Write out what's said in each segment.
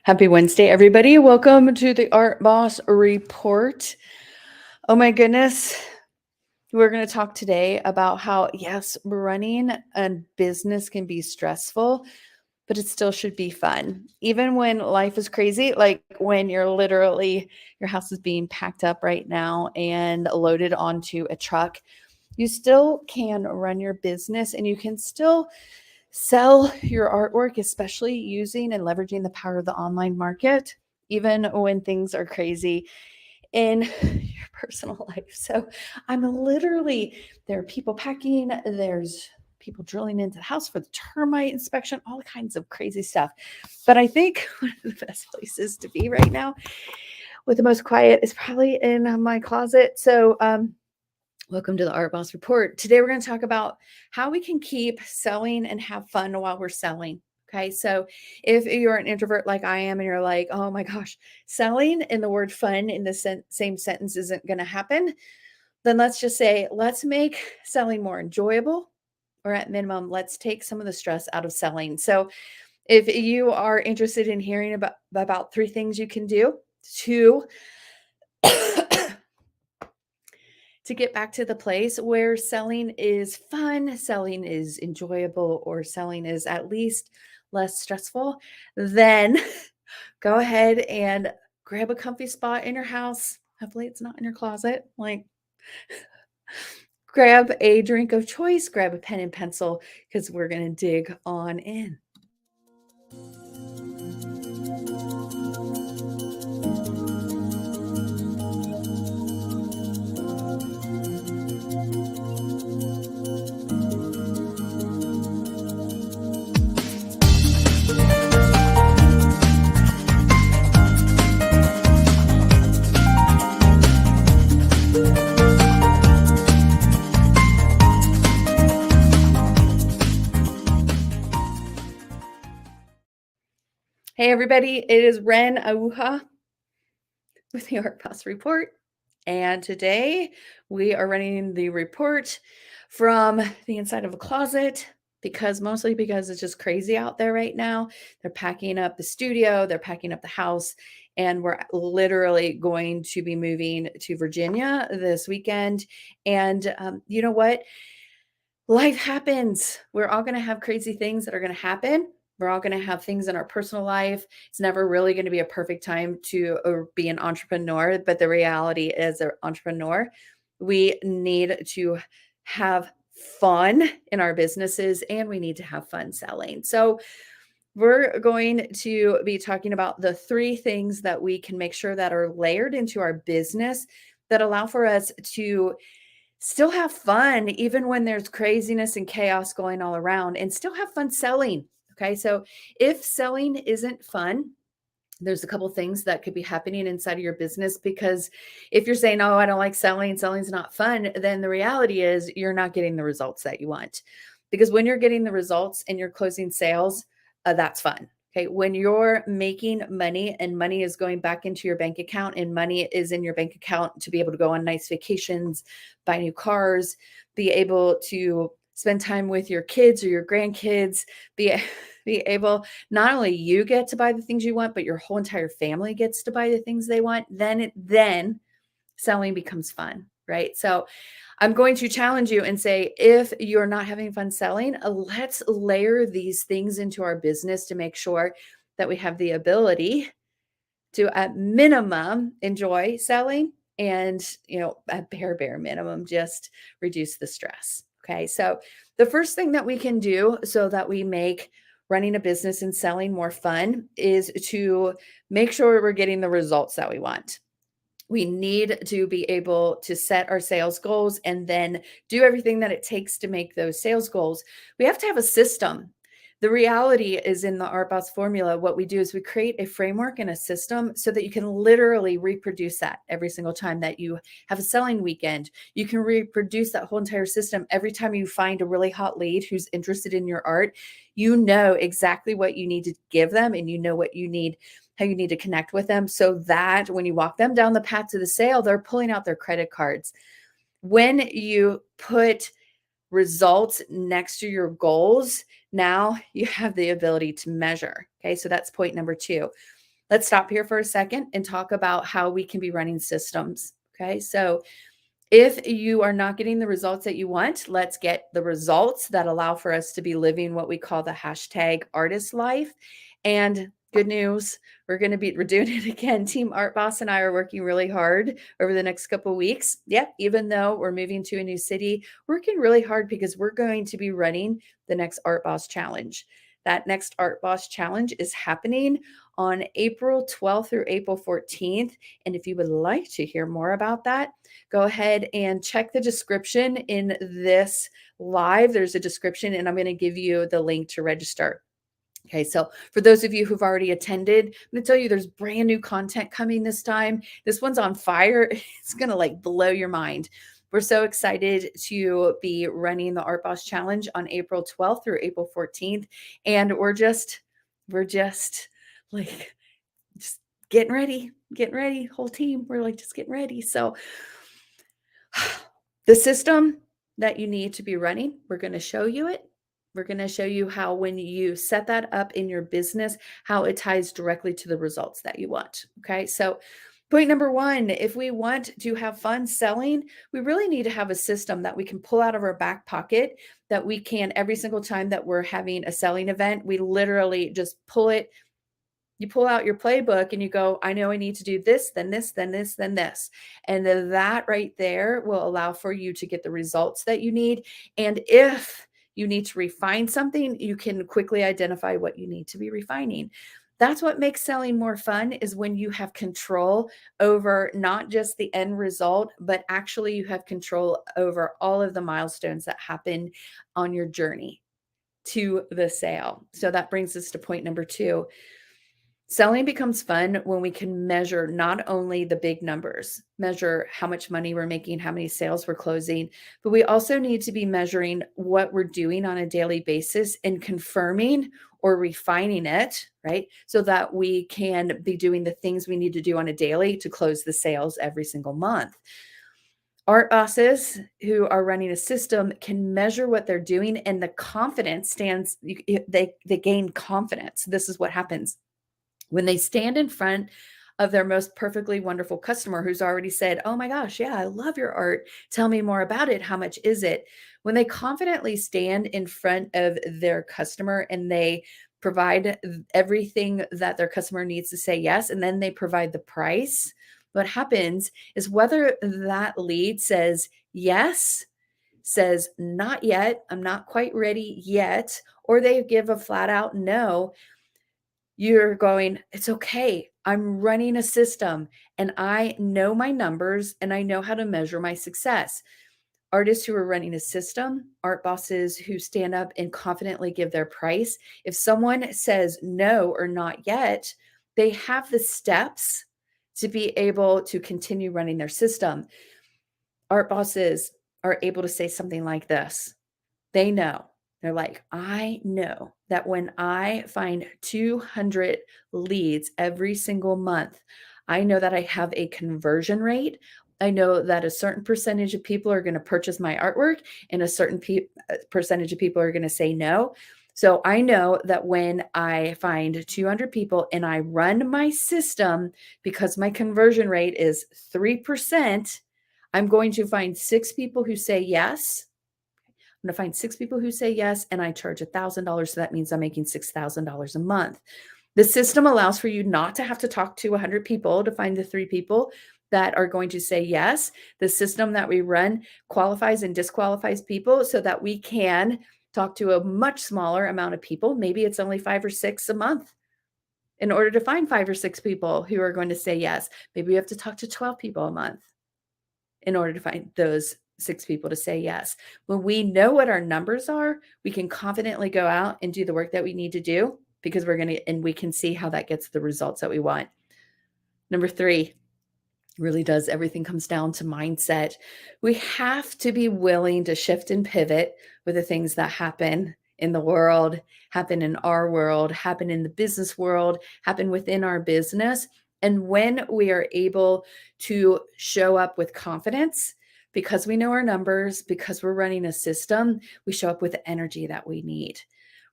Happy Wednesday, everybody. Welcome to the Art Boss Report. Oh my goodness. We're going to talk today about how, yes, running a business can be stressful, but it still should be fun. Even when life is crazy, like when your house is being packed up right now and loaded onto a truck, you still can run your business and you can still sell your artwork, especially using and leveraging the power of the online market, even when things are crazy in your personal life. So there are people packing, there's people drilling into the house for the termite inspection, all kinds of crazy stuff. But I think one of the best places to be right now with the most quiet is probably in my closet. So, welcome to the Art Boss Report. Today, we're going to talk about how we can keep selling and have fun while we're selling. Okay. So if you're an introvert like I am and you're like, oh my gosh, selling and the word fun in the same sentence isn't going to happen, then let's just say, let's make selling more enjoyable, or at minimum, let's take some of the stress out of selling. So if you are interested in hearing about 3 things you can do to to get back to the place where selling is fun, selling is enjoyable, or selling is at least less stressful, then go ahead and grab a comfy spot in your house. Hopefully, it's not in your closet. Grab a drink of choice, grab a pen and pencil, because we're going to dig on in. Hey, everybody, it is Ren Auha with the Art Boss Report. And today we are running the report from the inside of a closet mostly because it's just crazy out there right now. They're packing up the studio, they're packing up the house, and we're literally going to be moving to Virginia this weekend. And you know what? Life happens. We're all going to have crazy things that are going to happen. We're all going to have things in our personal life. It's never really going to be a perfect time to be an entrepreneur. But the reality is, an entrepreneur, we need to have fun in our businesses and we need to have fun selling. So, we're going to be talking about the 3 things that we can make sure that are layered into our business that allow for us to still have fun even when there's craziness and chaos going all around, and still have fun selling. Okay. So if selling isn't fun, there's a couple things that could be happening inside of your business, because if you're saying, oh, I don't like selling, selling's not fun, then the reality is you're not getting the results that you want. Because when you're getting the results and you're closing sales, that's fun. Okay. When you're making money and money is going back into your bank account, and money is in your bank account to be able to go on nice vacations, buy new cars, be able to spend time with your kids or your grandkids, be able, not only you get to buy the things you want, but your whole entire family gets to buy the things they want, then selling becomes fun, right? So I'm going to challenge you and say, if you're not having fun selling, let's layer these things into our business to make sure that we have the ability to, at minimum, enjoy selling, and, at bare minimum, just reduce the stress. Okay. So the first thing that we can do so that we make running a business and selling more fun is to make sure we're getting the results that we want. We need to be able to set our sales goals and then do everything that it takes to make those sales goals. We have to have a system. The reality is, in the Art Boss formula, what we do is we create a framework and a system so that you can literally reproduce that every single time that you have a selling weekend. You can reproduce that whole entire system every time you find a really hot lead who's interested in your art. You know exactly what you need to give them, and you know what you need, how you need to connect with them, so that when you walk them down the path to the sale, they're pulling out their credit cards. When you put results next to your goals, now you have the ability to measure. Okay. So that's point number 2. let's stop here for a second and talk about how we can be running systems. Okay. So if you are not getting the results that you want, let's get the results that allow for us to be living what we call the hashtag artist life. And good news, we're doing it again. Team Art Boss and I are working really hard over the next couple of weeks. Yep, even though we're moving to a new city, working really hard because we're going to be running the next Art Boss challenge. That next Art Boss challenge is happening on April 12th through April 14th. And if you would like to hear more about that, go ahead and check the description in this live. There's a description, and I'm going to give you the link to register. Okay, so for those of you who've already attended, I'm going to tell you there's brand new content coming this time. This one's on fire. It's going to like blow your mind. We're so excited to be running the Art Boss Challenge on April 12th through April 14th. And we're just like, just getting ready, whole team. We're like, just getting ready. So the system that you need to be running, we're going to show you it. We're going to show you how when you set that up in your business, how it ties directly to the results that you want. Okay. So point number one, if we want to have fun selling, we really need to have a system that we can pull out of our back pocket, that we can, every single time that we're having a selling event, we literally just pull it. You pull out your playbook and you go, I know I need to do this, then this, then this, then this. And then that right there will allow for you to get the results that you need. And if you need to refine something, you can quickly identify what you need to be refining. That's what makes selling more fun, is when you have control over not just the end result, but actually you have control over all of the milestones that happen on your journey to the sale. So that brings us to point number two. Selling becomes fun when we can measure not only the big numbers, measure how much money we're making, how many sales we're closing, but we also need to be measuring what we're doing on a daily basis and confirming or refining it, right? So that we can be doing the things we need to do on a daily to close the sales every single month. Art bosses who are running a system can measure what they're doing, and the confidence they gain confidence. This is what happens when they stand in front of their most perfectly wonderful customer who's already said, oh my gosh, yeah, I love your art. Tell me more about it. How much is it? When they confidently stand in front of their customer and they provide everything that their customer needs to say yes, and then they provide the price, what happens is whether that lead says yes, says not yet, I'm not quite ready yet, or they give a flat out no, you're going, it's okay. I'm running a system and I know my numbers and I know how to measure my success. Artists who are running a system, art bosses who stand up and confidently give their price. If someone says no or not yet, they have the steps to be able to continue running their system. Art bosses are able to say something like this. They know. They're like, I know that when I find 200 leads every single month, I know that I have a conversion rate. I know that a certain percentage of people are going to purchase my artwork and a certain percentage of people are going to say no. So I know that when I find 200 people and I run my system, because my conversion rate is 3%, I'm going to find 6 people who say yes. I'm going to find 6 people who say yes, and I charge $1,000. So that means I'm making $6,000 a month. The system allows for you not to have to talk to 100 people to find the 3 people that are going to say yes. The system that we run qualifies and disqualifies people so that we can talk to a much smaller amount of people. Maybe it's only 5 or 6 a month. In order to find 5 or 6 people who are going to say yes, maybe we have to talk to 12 people a month in order to find those 6 people to say yes. When we know what our numbers are, we can confidently go out and do the work that we need to do, because we can see how that gets the results that we want. Number 3, really does, everything comes down to mindset. We have to be willing to shift and pivot with the things that happen in the world, happen in our world, happen in the business world, happen within our business. And when we are able to show up with confidence, because we know our numbers, because we're running a system, we show up with the energy that we need.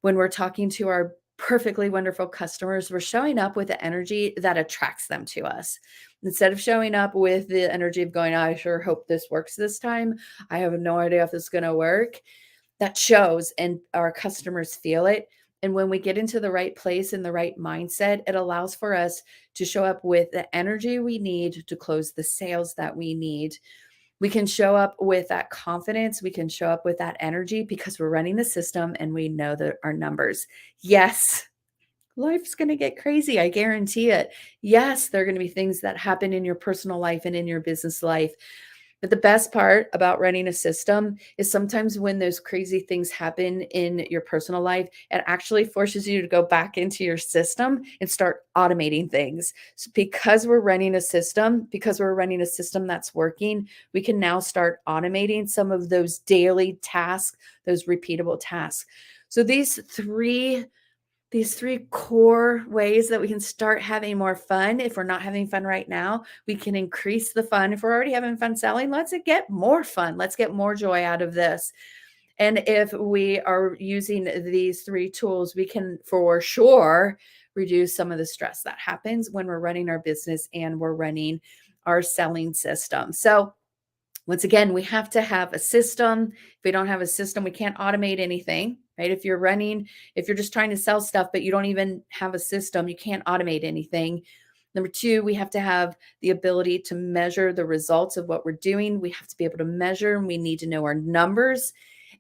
When we're talking to our perfectly wonderful customers, we're showing up with the energy that attracts them to us. Instead of showing up with the energy of going, I sure hope this works this time. I have no idea if this is going to work. That shows, and our customers feel it. And when we get into the right place and the right mindset, it allows for us to show up with the energy we need to close the sales that we need. We can show up with that confidence. We can show up with that energy because we're running the system and we know that our numbers. Yes, life's going to get crazy. I guarantee it. Yes, there are going to be things that happen in your personal life and in your business life. But the best part about running a system is sometimes when those crazy things happen in your personal life, it actually forces you to go back into your system and start automating things. So because we're running a system, that's working, we can now start automating some of those daily tasks, those repeatable tasks. So these three core ways that we can start having more fun. If we're not having fun right now, we can increase the fun. If we're already having fun selling, let's get more fun. Let's get more joy out of this. And if we are using these three tools, we can for sure reduce some of the stress that happens when we're running our business and we're running our selling system. So once again, we have to have a system. If we don't have a system, we can't automate anything, right? If you're just trying to sell stuff, but you don't even have a system, you can't automate anything. Number two, we have to have the ability to measure the results of what we're doing. We have to be able to measure, and we need to know our numbers.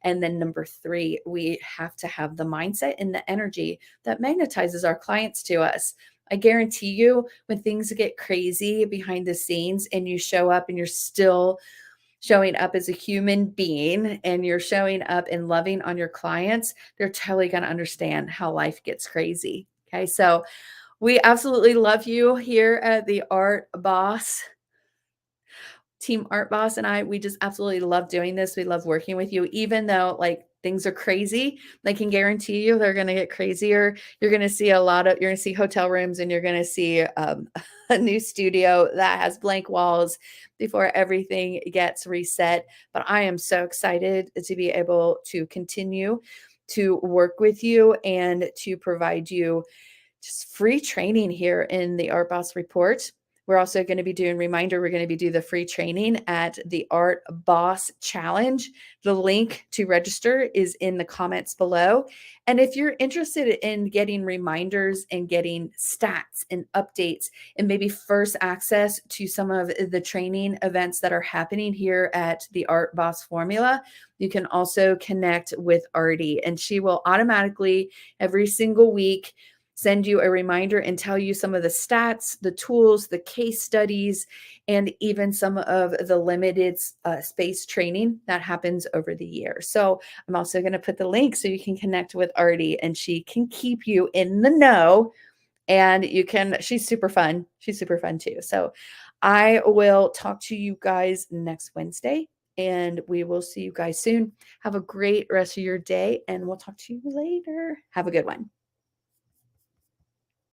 And then number three, we have to have the mindset and the energy that magnetizes our clients to us. I guarantee you, when things get crazy behind the scenes and you show up and you're still showing up as a human being and you're showing up and loving on your clients, they're totally going to understand how life gets crazy. Okay. So we absolutely love you here at the Art Boss. Team Art Boss and I, we just absolutely love doing this. We love working with you, even though like things are crazy. I can guarantee you they're going to get crazier. You're going to see you're going to see hotel rooms, and you're going to see a new studio that has blank walls before everything gets reset. But I am so excited to be able to continue to work with you and to provide you just free training here in the Art Boss Report. We're also going to be doing we're going to be doing the free training at the Art Boss Challenge. The link to register is in the comments below. And if you're interested in getting reminders and getting stats and updates and maybe first access to some of the training events that are happening here at the Art Boss Formula, you can also connect with Arty, and she will automatically every single week send you a reminder and tell you some of the stats, the tools, the case studies, and even some of the limited space training that happens over the year. So I'm also going to put the link so you can connect with Arty, and she can keep you in the know. And she's super fun. She's super fun too. So I will talk to you guys next Wednesday, and we will see you guys soon. Have a great rest of your day, and we'll talk to you later. Have a good one.